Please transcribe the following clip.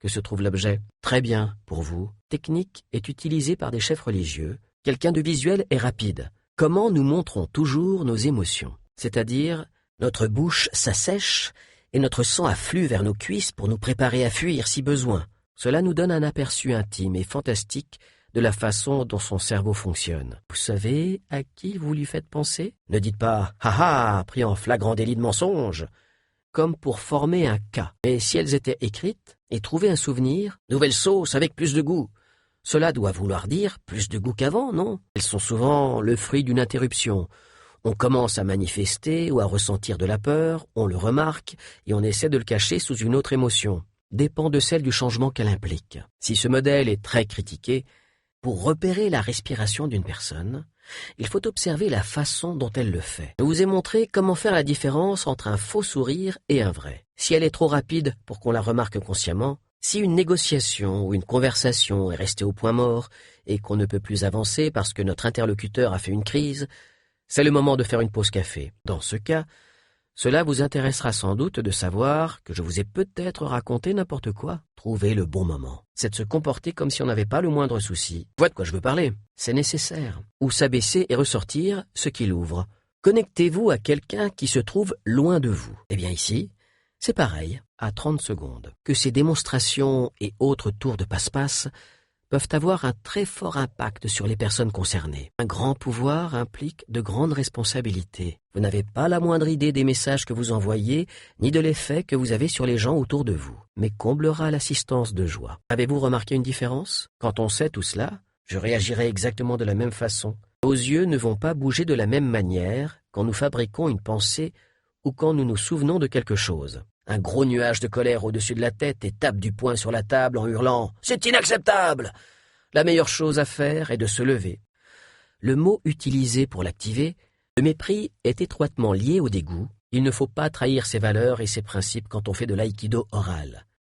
que se trouve l'objet. Très bien, pour vous. Technique est utilisée par des chefs religieux. Quelqu'un de visuel est rapide. Comment nous montrons toujours nos émotions? C'est-à-dire, notre bouche s'assèche et notre sang afflue vers nos cuisses pour nous préparer à fuir si besoin. Cela nous donne un aperçu intime et fantastique de la façon dont son cerveau fonctionne. Vous savez à qui vous lui faites penser? Ne dites pas « Ha ha !» pris en flagrant délit de mensonge, comme pour former un cas. Mais si elles étaient écrites et trouver un souvenir, nouvelle sauce avec plus de goût. Cela doit vouloir dire plus de goût qu'avant, non? Elles sont souvent le fruit d'une interruption. On commence à manifester ou à ressentir de la peur, on le remarque et on essaie de le cacher sous une autre émotion. Dépend de celle du changement qu'elle implique. Si ce modèle est très critiqué, pour repérer la respiration d'une personne, il faut observer la façon dont elle le fait. Je vous ai montré comment faire la différence entre un faux sourire et un vrai. Si elle est trop rapide pour qu'on la remarque consciemment, si une négociation ou une conversation est restée au point mort et qu'on ne peut plus avancer parce que notre interlocuteur a fait une crise, c'est le moment de faire une pause café. Dans ce cas, cela vous intéressera sans doute de savoir que je vous ai peut-être raconté n'importe quoi. Trouvez le bon moment. C'est de se comporter comme si on n'avait pas le moindre souci. Voilà de quoi je veux parler. C'est nécessaire. Ou s'abaisser et ressortir ce qui l'ouvre. Connectez-vous à quelqu'un qui se trouve loin de vous. Eh bien ici, c'est pareil, à 30 secondes. Que ces démonstrations et autres tours de passe-passe peuvent avoir un très fort impact sur les personnes concernées. Un grand pouvoir implique de grandes responsabilités. Vous n'avez pas la moindre idée des messages que vous envoyez, ni de l'effet que vous avez sur les gens autour de vous, mais comblera l'assistance de joie. Avez-vous remarqué une différence? Quand on sait tout cela, je réagirai exactement de la même façon. Nos yeux ne vont pas bouger de la même manière quand nous fabriquons une pensée ou quand nous nous souvenons de quelque chose. Un gros nuage de colère au-dessus de la tête et tape du poing sur la table en hurlant « C'est inacceptable !» La meilleure chose à faire est de se lever. Le mot utilisé pour l'activer, le mépris, est étroitement lié au dégoût. Il ne faut pas trahir ses valeurs et ses principes quand on fait de l'aïkido oral.